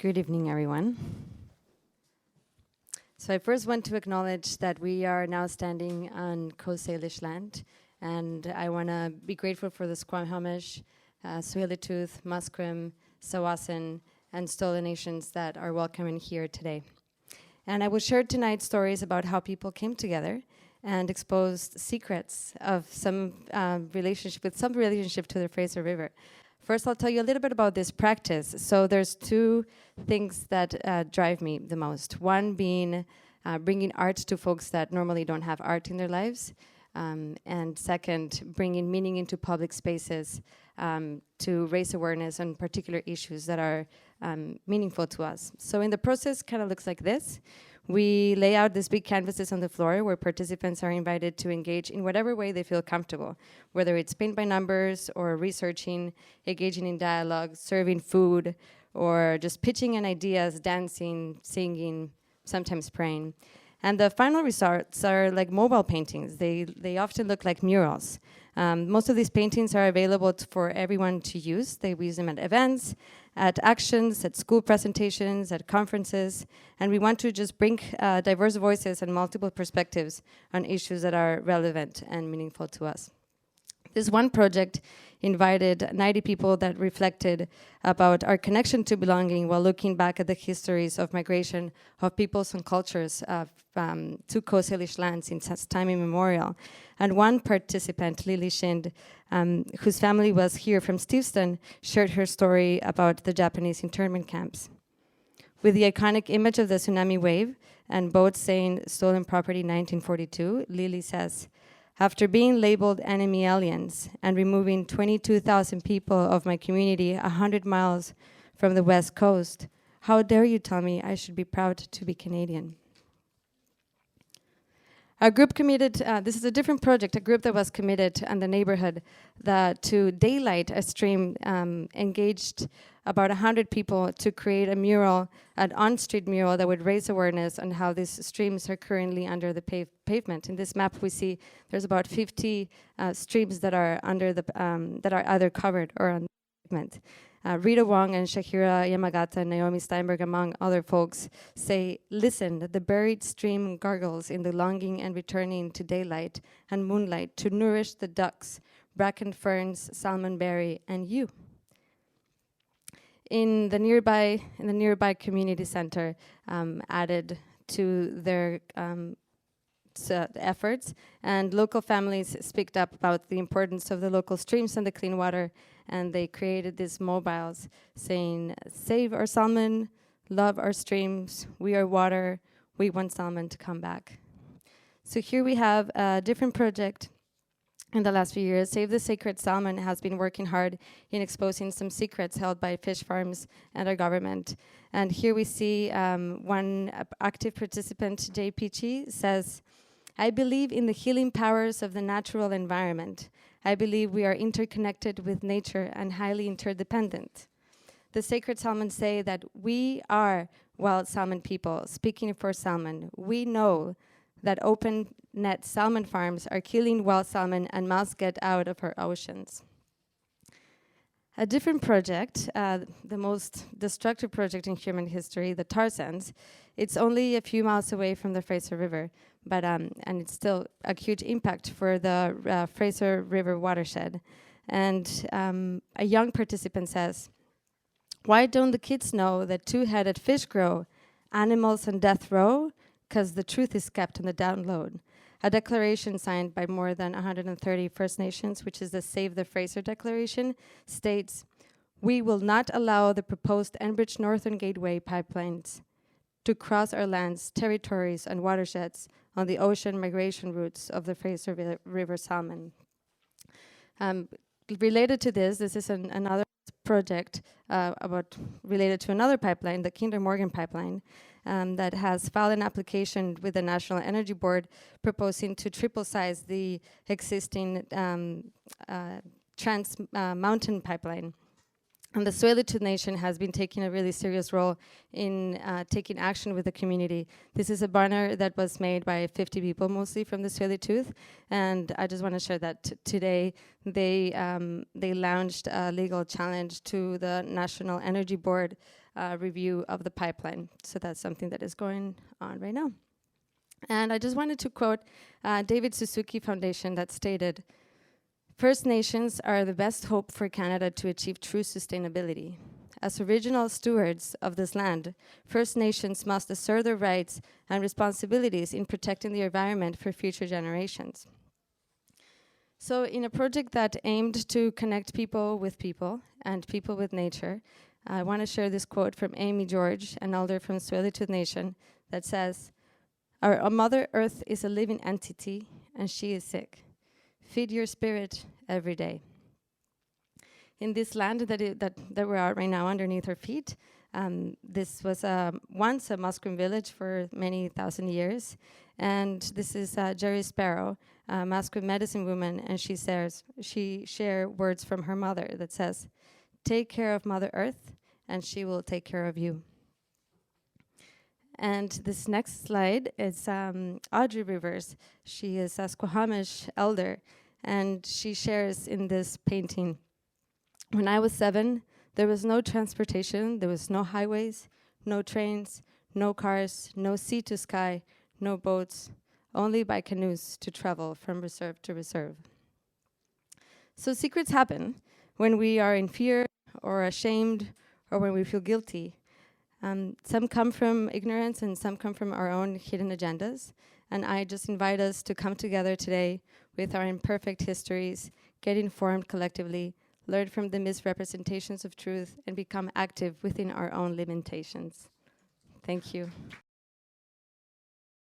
Good evening, everyone. So I first want to acknowledge that we are now standing on Coast Salish land, and I want to be grateful for the Squamish, Tsleil-Waututh, Musqueam, Tsawwassen, and Stolen Nations that are welcoming here today. And I will share tonight stories about how people came together and exposed secrets of some relationship to the Fraser River. First, I'll tell you a little bit about this practice. So there's two things that drive me the most. One being bringing art to folks that normally don't have art in their lives. And second, bringing meaning into public spaces to raise awareness on particular issues that are meaningful to us. So in the process, kind of looks like this. We lay out these big canvases on the floor where participants are invited to engage in whatever way they feel comfortable, whether it's paint by numbers or researching, engaging in dialogue, serving food, or just pitching in ideas, dancing, singing, sometimes praying. And the final results are like mobile paintings. They often look like murals. Most of these paintings are available for everyone to use. We use them at events, at actions, at school presentations, at conferences, and we want to just bring diverse voices and multiple perspectives on issues that are relevant and meaningful to us. This one project invited 90 people that reflected about our connection to belonging while looking back at the histories of migration of peoples and cultures to Coast Salish lands since time immemorial. And one participant, Lily Shind, whose family was here from Steveston, shared her story about the Japanese internment camps. With the iconic image of the tsunami wave and boats saying stolen property 1942, Lily says, "After being labeled enemy aliens and removing 22,000 people of my community 100 miles from the West Coast, how dare you tell me I should be proud to be Canadian?" A group committed, this is a different project, a group that was committed in the neighborhood to daylight a stream, engaged about 100 people to create a mural, an on-street mural that would raise awareness on how these streams are currently under the pavement. In this map we see there's about 50 streams that are under the, that are either covered or on the pavement. Rita Wong and Shahira Yamagata and Naomi Steinberg, among other folks, say, "Listen, the buried stream gargles in the longing and returning to daylight and moonlight to nourish the ducks, bracken ferns, salmonberry, and you." In the nearby community center, added to their efforts, and local families speaked up about the importance of the local streams and the clean water, and they created these mobiles saying, "Save our salmon, love our streams, we are water, we want salmon to come back." So here we have a different project. In the last few years, Save the Sacred Salmon has been working hard in exposing some secrets held by fish farms and our government. And here we see one active participant, Jay Peachy, says, "I believe in the healing powers of the natural environment. I believe we are interconnected with nature and highly interdependent. The sacred salmon say that we are wild salmon people, speaking for salmon. We know that open net salmon farms are killing wild salmon and must get out of our oceans." A different project, the most destructive project in human history, the tar sands, it's only a few miles away from the Fraser River, but and it's still a huge impact for the Fraser River watershed. And a young participant says, "Why don't the kids know that two-headed fish grow, animals on death row? Because the truth is kept on the download." A declaration signed by more than 130 First Nations, which is the Save the Fraser Declaration, states, "We will not allow the proposed Enbridge Northern Gateway pipelines to cross our lands, territories, and watersheds on the ocean migration routes of the Fraser River salmon." Related to this is another project related to another pipeline, the Kinder Morgan pipeline, that has filed an application with the National Energy Board proposing to triple size the existing Trans Mountain pipeline. And the Tsleil-Waututh Nation has been taking a really serious role in taking action with the community. This is a banner that was made by 50 people, mostly from the Tsleil-Waututh, and I just want to share that today they launched a legal challenge to the National Energy Board review of the pipeline. So that's something that is going on right now. And I just wanted to quote David Suzuki Foundation that stated, "First Nations are the best hope for Canada to achieve true sustainability. As original stewards of this land, First Nations must assert their rights and responsibilities in protecting the environment for future generations." So in a project that aimed to connect people and people with nature, I want to share this quote from Amy George, an elder from Tsleil-Waututh Nation, that says, our Mother Earth is a living entity and she is sick. Feed your spirit every day." In this land that we're at right now underneath our feet, this was once a Musqueam village for many thousand years. And this is Jerry Sparrow, a Musqueam medicine woman, and she shares words from her mother that says, "Take care of Mother Earth and she will take care of you." And this next slide is Audrey Rivers. She is a Squamish elder, and she shares in this painting, "When I was 7, there was no transportation, there was no highways, no trains, no cars, no sea to sky, no boats, only by canoes to travel from reserve to reserve." So secrets happen when we are in fear or ashamed or when we feel guilty. Some come from ignorance and some come from our own hidden agendas. And I just invite us to come together today with our imperfect histories, get informed collectively, learn from the misrepresentations of truth, and become active within our own limitations. Thank you.